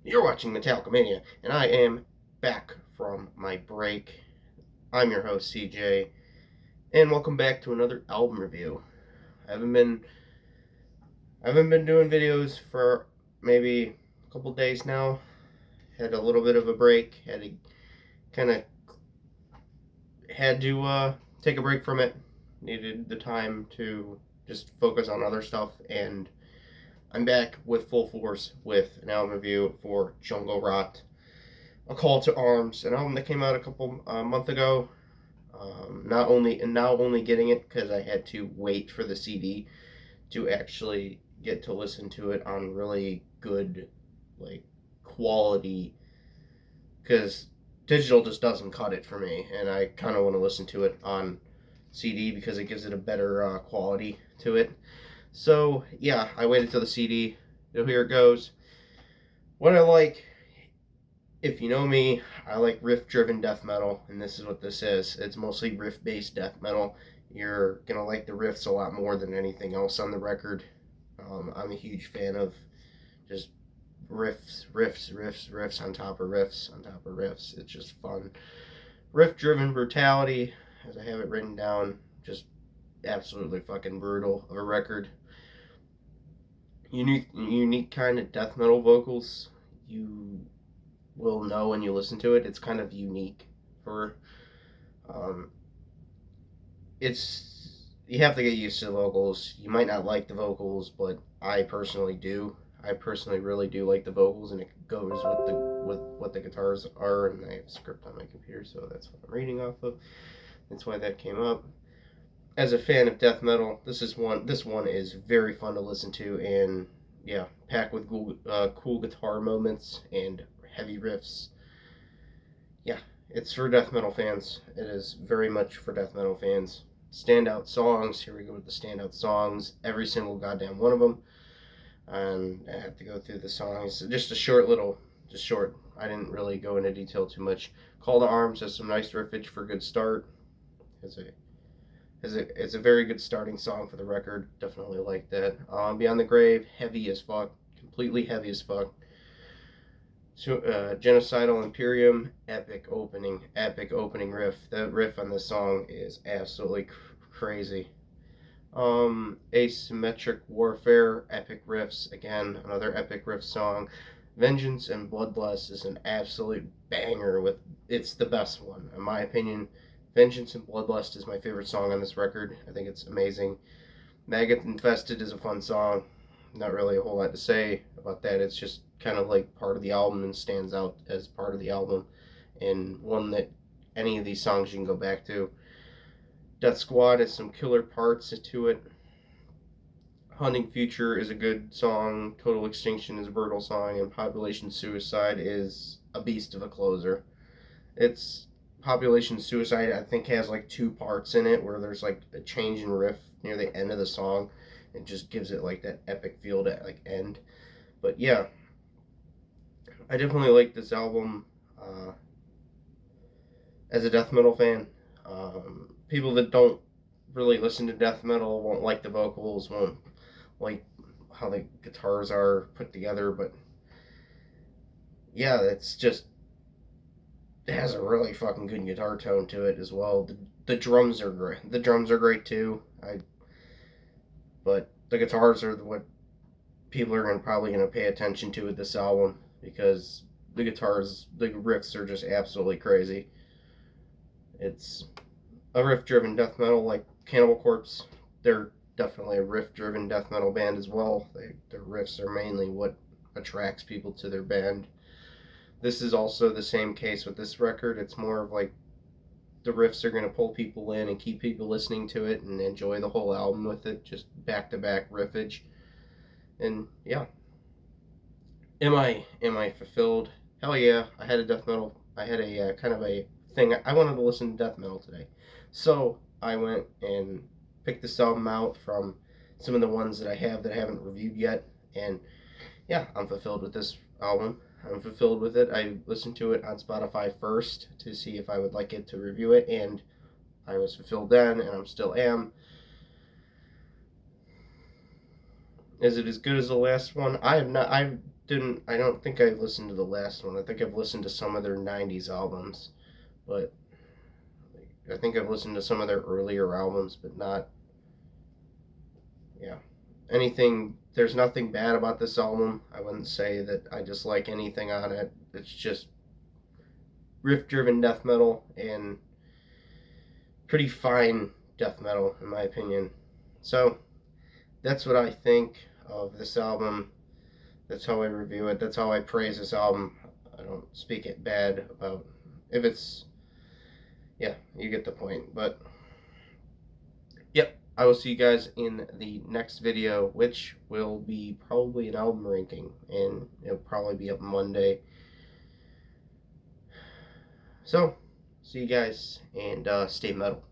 You're watching Metallica Mania, and I am back from my break. I'm your host, CJ, and welcome back to another album review. I haven't been doing videos for maybe a couple days now. Had a little bit of a break. Kind of had to take a break from it. Needed the time to just focus on other stuff, and I'm back with full force with an album review for Jungle Rot. A Call to Arms, an album that came out a couple month ago. Now only getting it because I had to wait for the CD to actually get to listen to it on really good like quality, because digital just doesn't cut it for me, and I kind of want to listen to it on CD because it gives it a better quality to it. So yeah, I waited till the CD. So here it goes. What I like, if you know me, I like riff driven death metal, and this is what this is. It's mostly riff based death metal. You're gonna like the riffs a lot more than anything else on the record. I'm a huge fan of just riffs on top of riffs on top of riffs. It's just fun. Riff driven brutality, as I have it written down, just absolutely fucking brutal of a record. Unique kind of death metal vocals. You will know when you listen to it. It's kind of unique for um, it's you have to get used to the vocals. You might not like the vocals, but I personally do. I personally really do like the vocals, and it goes with what the guitars are. And I have a script on my computer, so that's what I'm reading off of. That's why that came up. As a fan of death metal, this one is very fun to listen to, and yeah, packed with cool guitar moments and heavy riffs. Yeah, it's for death metal fans. It is very much for death metal fans. Standout songs. Here we go with the standout songs. Every single goddamn one of them. And I have to go through the songs. Just a short little, just short. I didn't really go into detail too much. Call to Arms has some nice riffage for a good start. It's a very good starting song for the record. Definitely like that. Beyond the Grave, heavy as fuck. Completely heavy as fuck. So, Genocidal Imperium, epic opening riff. The riff on this song is absolutely crazy. Asymmetric Warfare, epic riffs. Again, another epic riff song. Vengeance and Bloodlust is an absolute banger. It's the best one in my opinion. Vengeance and Bloodlust is my favorite song on this record. I think it's amazing. Maggot Infested is a fun song. Not really a whole lot to say about that. It's just kind of like part of the album and stands out as part of the album, and one that any of these songs you can go back to. Death Squad has some killer parts to it. Hunting Future is a good song. Total Extinction is a brutal song, and Population Suicide is a beast of a closer. It's Population Suicide, I think, has like two parts in it where there's like a change in riff near the end of the song. It just gives it like that epic feel to like end. But yeah, I definitely like this album. As a death metal fan, people that don't really listen to death metal won't like the vocals, won't like how the guitars are put together, but yeah, it's just it has a really fucking good guitar tone to it as well. The drums are great. The drums are great too. But the guitars are what people are probably gonna pay attention to with this album, because the riffs are just absolutely crazy. It's a riff-driven death metal like Cannibal Corpse. They're definitely a riff-driven death metal band as well. Their riffs are mainly what attracts people to their band. This is also the same case with this record. It's more of like the riffs are going to pull people in and keep people listening to it and enjoy the whole album with it, just back-to-back riffage. And yeah, am I fulfilled? Hell yeah! I had a death metal. I had a kind of a thing. I wanted to listen to death metal today, so I went and picked this album out from some of the ones that I have that I haven't reviewed yet, and yeah, I'm fulfilled with this album. I'm fulfilled with it. I listened to it on Spotify first to see if I would like it to review it, and I was fulfilled then, and I'm still am. Is it as good as the last one? I have not. I don't think I listened to the last one. I think I've listened to some of their 90s albums, but I think I've listened to some of their earlier albums, but not, yeah. Anything, there's nothing bad about this album. I wouldn't say that I dislike anything on it. It's just riff driven death metal and pretty fine death metal, in my opinion. So, that's what I think of this album. That's how I review it. That's how I praise this album. I don't speak it bad about if it's, yeah, you get the point. But yep, I will see you guys in the next video, which will be probably an album ranking, and it'll probably be up Monday. So, see you guys, and stay metal.